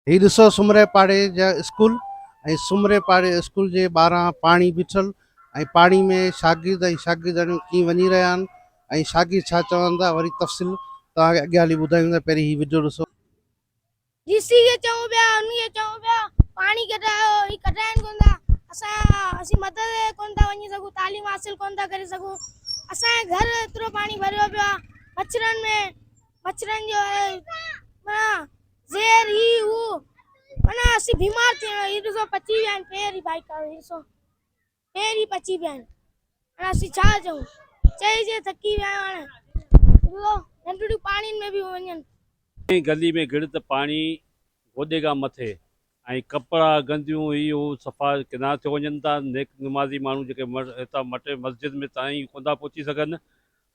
ही ॾिसो सुमरे पाड़े जा स्कूल ऐं सुमरे पाड़े स्कूल जे ॿाहिरां पाणी बीठल ऐं पाणी में शागिर्द ऐं शागिर्दड़ियूं कीअं वञी रहिया आहिनि ऐं शागिर्द छा चवनि था वरी तफ़सील तव्हांखे अॻियां हली ॿुधायूं था। पहिरीं ही वीडियो ॾिसो। जीसी के चऊं पिया उनखे चऊं पिया पाणी कढायो ही कढाइनि कोन था। असीं मदद कोन था वञी सघूं, तालीम हासिल कोन था करे सघूं। असांजे घर एतिरो पाणी भरियो पियो आहे, मच्छरनि जो माना ज़ेर ही हू माना असीं बीमार थी विया। ही ॾिसो पची विया आहिनि पेर, ही बाइक ही ॾिसो पेर ही पची पिया आहिनि। हाणे असीं छा चऊं, चई थकी विया आहियूं। हाणे ॾिसो नंढड़ियूं पाणियुनि में बि वञनि। गली में गिड़ त पाणी गोॾे खां मथे ऐं कपिड़ा गंदियूं इहो सफ़ा किनार ते वञनि था। नेक निमाज़ी माण्हू जेके हितां मटे मस्जिद में ताईं कोन था पहुची सघनि।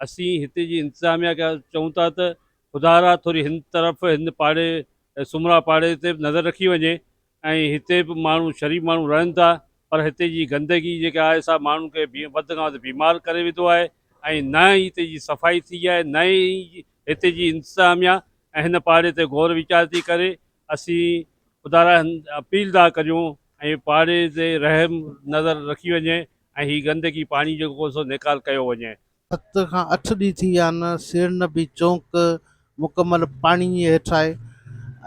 असीं हिते जी इंतिज़ामिया खे चऊं था त ख़ुदारा थोरी हिन तरफ़ हिन पाड़े सुमरा पाड़े ते नज़र रखी वञे ऐं हिते बि माण्हू शरीफ़ माण्हू रहनि था, पर हिते जी गंदगी जेका आहे सा माण्हुनि खे वधि खां वधि बीमार करे विधो आहे ऐं न ई हिते जी सफ़ाई थी आहे, न ई हिते जी इंतिज़ामिया ऐं हिन पाड़े ते गौर वीचार थी करे। असीं ख़ुदा अपील था करियूं ऐं पाड़े ते रहम नज़र रखी वञे ऐं हीअ गंदगी पाणी जेको सो निकाल कयो वञे। 7 खां 8 ॾींहं थी विया आहिनि, सेर नबी चौक मुकमल पाणी जे हेठि आहे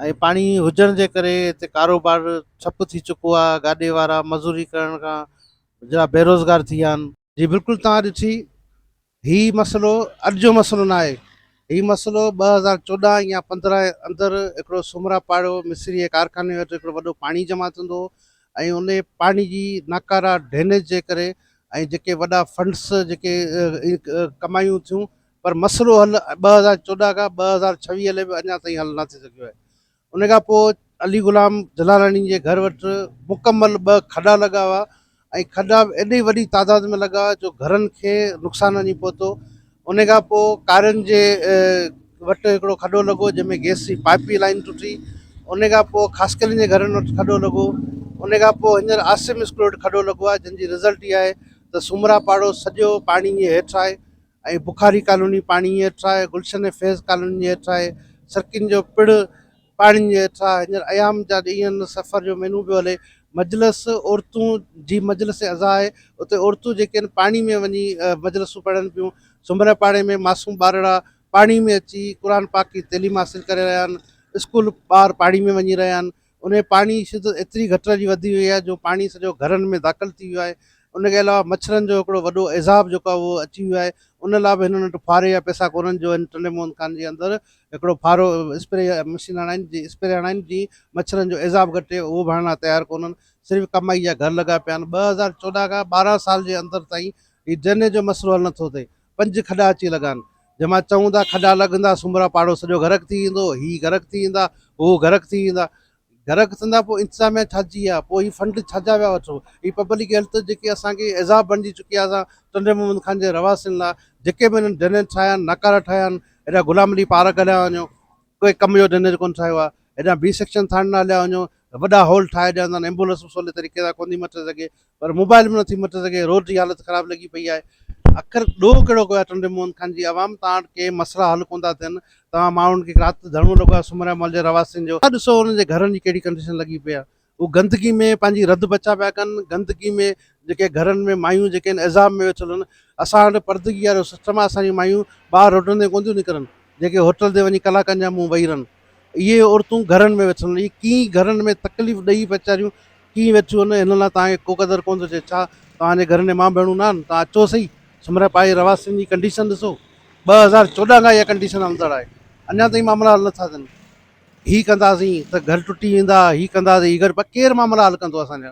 ऐं पाणी हुजण जे करे हिते कारोबार ठप थी चुको आहे। गाॾे वारा मज़ूरी करण खां जरा बेरोज़गार थी विया आहिनि। जी बिल्कुलु तव्हां ॾिठी, ही मसइलो अॼु जो मसइलो न आहे। ही मसइलो 2014 या 15 जे अंदरि हिकिड़ो सुमरा पाड़ो मिस्री जे कारखाने वटि हिकिड़ो वॾो पाणी जमा थींदो ऐं उन पाणी जी नाकारा ड्रेनेज जे करे ऐं जेके वॾा फंड्स जेके कमायूं थियूं, पर मसइलो हल 2014 खां 2026 ले बि अञा ताईं हल न थी सघियो आहे। उन खां पोइ अली गुलाम जलालानी जे घर वटि मुकमल 2 खॾा लॻा हुआ ऐं खॾा एॾी वॾी तादाद में लॻा जो घरनि खे नुक़सान वञी पहुतो। उन खां पोइ कारियुनि जे वटि हिकिड़ो खॾो लॻो जंहिंमें गैस जी पाइप जी लाइन टुटी। उन खां पोइ ख़ासकरनि जे घरनि वटि खॾो लॻो। उन खां पोइ हींअर आसिम स्कूल वटि खॾो लॻो आहे, जंहिंजी रिज़ल्ट इहा आहे त सुमरा पाड़ो सॼो पाणी जे हेठि आहे ऐं बुखारी कॉलोनी पाणी जे हेठि आहे, गुलशन फैज़ कॉलोनी जे हेठि आहे, सरकिन जो पिण पाणी जे हेठि आहे। हींअर अयाम जा ॾींहंनि सफ़र जो मेनू पियो हले। मजलिस औरतूं जी मजलिस अज़ा आहे, उते औरतूं जेके आहिनि पाणी में वञी मजलिसूं पढ़नि पियूं। सुमरे पाड़े में मासूम ॿारड़ा पाणी में अची क़ुर पाक की तइलीम हासिल करे रहिया आहिनि। स्कूल ॿार पाणी में वञी रहिया आहिनि। उन पाणी शिदत एतिरी घटिजी वधी वई आहे जो पाणी सॼो घरनि में दाख़िल थी वियो आहे। उनखे अलावा मच्छरनि जो हिकिड़ो वॾो एज़ाब जेको आहे उहो अची वियो आहे। उन लाइ बि हिननि वटि फारे जा पैसा कोन्हनि जो हिन टंडे मोहन खान जे अंदरि हिकिड़ो फारो स्प्रे मशीन हणाइनि जी स्प्रे हणाइनि जी मच्छरनि जो एज़ाब घटे, उहो बि हणण तयारु कोन्हनि। सिर्फ़ु कमाई जा घर लॻा पिया आहिनि। 2014 खां 12 साल जे अंदरि ताईं हीउ ड्रेनेज जो मसइलो हल नथो थिए। 5 खॾा अची लॻा आहिनि। जंहिंमां चऊं था खॾा लॻंदा सुमरा पाड़ो सॼो गरक थी वेंदो, ही गरक थी वेंदा, उहो गरक थी वेंदा। गरक थींदा पोइ इंतिज़ामिया छाजी आहे, पोइ हीउ फंड छाजा विया वठो। हीअ पब्लिक हेल्थ जेकी असांखे एज़ाब बणिजी चुकी आहे असां टंडे मोहन खान जे रवासिन लाइ। जेके बि हिननि ड्रेनेज ठाहिया आहिनि नकारा ठाहिया आहिनि, हेॾा गुलाम अली पार्क हलिया वञो, कोई कम जो ड्रेनेज कोन ठाहियो आहे। हेॾा बी सेक्शन थाणा हलिया वञो, वॾा हॉल ठाहे ॾियंदा आहिनि, एम्बुलेंस बि सवले तरीक़े सां कोन थी मटे सघे, पर मोबाइल बि नथी मटे सघे, रोड जी हालत ख़राबु लॻी पई आहे। आख़िर ॾोह कहिड़ो कयो आहे टंडे मोहन खान जी आवाम, तव्हां वटि के मसइला हल कोन था थियनि। तव्हां माण्हुनि खे राति धरणो लॻो आहे सुमरा मॉल जे रवासिन जो, ॾिसो हुननि जे घरनि जी कहिड़ी कंडीशन लॻी पई आहे। उहे गंदगी में पंहिंजी रध बचा पिया कनि। गंदगी में जेके घरनि में मायूं जेके आहिनि एज़ाब में वेठल आहिनि। असां वटि परदगी वारो सिस्टम आहे, असांजी मायूं ॿाहिरि रोडनि ते कोन थियूं निकिरनि, जेके होटल ते वञी कलाकनि जा मुंहुं वेही रहनि। इहे औरतूं घरनि में वेठल आहिनि। इहे कीअं घरनि में तकलीफ़ ॾेई वीचारियूं कीअं वेठियूं आहिनि, हिन लाइ तव्हांखे को क़दुरु कोन थो थिए छा? तव्हांजे घर में मां भेणूं न आहिनि? तव्हां अचो सही, सुमरा पाड़े रवासिन जी कंडीशन ॾिसो। 2014 खां इहा कंडीशन अंदरि आहे, अञा ताईं मामला हल नथा थियनि। हीअ कंदासीं त घर टुटी वेंदा, हीअ कंदासीं हीअ घर, पर केरु मामला हल कंदो असांजा?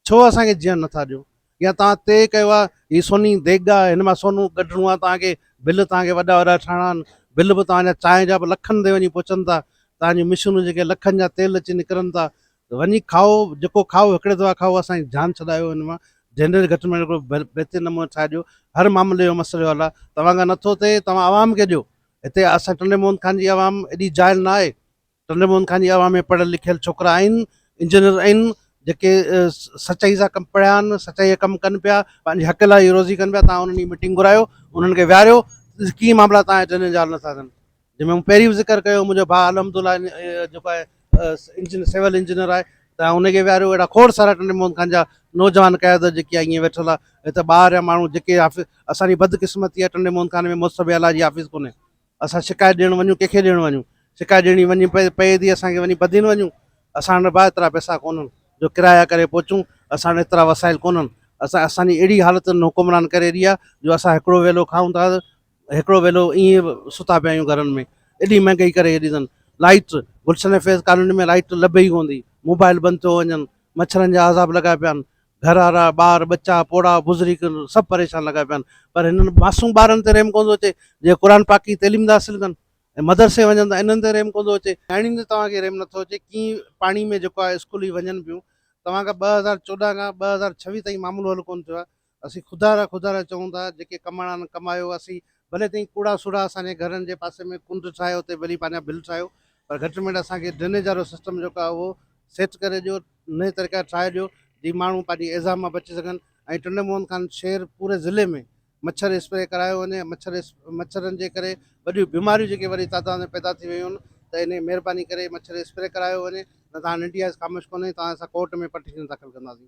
छो असांखे जीअण नथा ॾियो? या तव्हां तइ कयो आहे हीअ सोनी देॻ आहे, हिन मां सोनू कढिणो आहे तव्हांखे, बिल तव्हांखे वॾा वॾा ठाहिणा आहिनि, बिल बि तव्हांजा चांहि जा बि लखनि ते वञी पहुचनि था। तव्हांजी मिशिनूं जेके लखनि जा तेल अची निकिरनि था, वञी खाओ, जेको खाओ हिकिड़े दफ़ा खाओ, असांजी जान छॾायो हिन मां। जनरल घटि में हिकिड़ो बहितरीनु नमूनो ठाहे ॾियो। हर मामले जो मसइलो हल आहे। तव्हां खां नथो थिए, तव्हां आवाम खे ॾियो। हिते असां टंडे मोहन खान जी आवाम एॾी जाइल न आहे। टंडे मोहन खान जी आवाम में पढ़ियल लिखियल छोकिरा आहिनि, इंजीनियर आहिनि, जेके सचाई सां कमु पढ़िया आहिनि, सचाई जा कमु कनि पिया, पंहिंजे हक़ लाइ रोज़ी कनि पिया। तव्हां उन्हनि जी मीटिंग घुरायो, उन्हनि खे विहारियो, कीअं मामला तव्हांजे ड्रेनेज जा हल नथा थियनि। जंहिंमें मूं पहिरीं बि ज़िक्र कयो, मुंहिंजो भाउ अलहमदुल्ला जेको आहे सिविल इंजीनियर आहे तव्हां हुनखे विहारियो। अहिड़ा खोड़ सारा टंडे मोहन खान जा नौजवान क़यादत जेकी आहे ईअं वेठल आहे हिते ॿार या माण्हू जेके असांजी बदकिस्मती आहे टंडे मोहन खान में मुस्तफ़ी अला जी ऑफिस कोन्हे। असां शिकायत ॾियणु वञूं कंहिंखे ॾियणु वञूं, शिकायत ॾियणी वञी पए थी असांखे वञी बदिन वञूं। असां वटि भाउ एतिरा पैसा कोन्हनि जो किराया करे पहुचूं, असां वटि एतिरा वसाइल कोन्हनि। असांजी अहिड़ी हालत हुकुमरान करे ॾी आहे जो असां हिकिड़ो वेलो खाऊं था, हिकिड़ो वेलो ईअं सुता पिया आहियूं घरनि में। एॾी महांगाई करे हेॾी अथनि। लाइट गुलशन फैज़ कॉलोनी में लाइट लभे ई कोन थी, मोबाइल बंदि थियो वञनि, मच्छरनि जा अज़ाब लॻा पिया आहिनि, घर वारा ॿार बच्चा पोड़ा बुज़ुर्ग सभु परेशान लॻा पिया आहिनि। पर हिननि मासूम ॿारनि ते रहम कोन थो अचे जे क़ुर पाक की तइलीम था हासिलु कनि ऐं मदरसे वञनि था, इन्हनि ते रहम कोन थो अचे। हाणे ते तव्हांखे रहम नथो अचे कीअं पाणी में जेको आहे स्कूल ई वञनि पियूं। तव्हांखां 2014 खां 2026 ताईं मामलो हल कोन थियो आहे। असीं ख़ुदा चऊं था जेके कमाइणा आहिनि कमायो। असीं भले ताईं कूड़ा सूड़ा असांजे घरनि जे पासे में कुंड ठाहियो, उते भली पंहिंजा बिल ठाहियो, पर घटि में घटि असांखे ड्रेनेज वारो सिस्टम जेको आहे उहो सेट करे ॾियो, नए तरीक़े ठाहे ॾियो जीअं माण्हू पंहिंजी एज़ाम मां बची सघनि। ऐं टंडे मोहन खान शहर पूरे ज़िले में मच्छर स्प्रे करायो वञे। मच्छरनि जे करे वॾियूं बीमारियूं जेके वरी तादाद में पैदा थी वियूं आहिनि, त इन महिरबानी करे मच्छर स्प्रे करायो वञे। न तव्हां इंडिया ख़ामोश कोन्हे, तव्हां असां कोर्ट में पटिशन दाख़िल कंदासीं।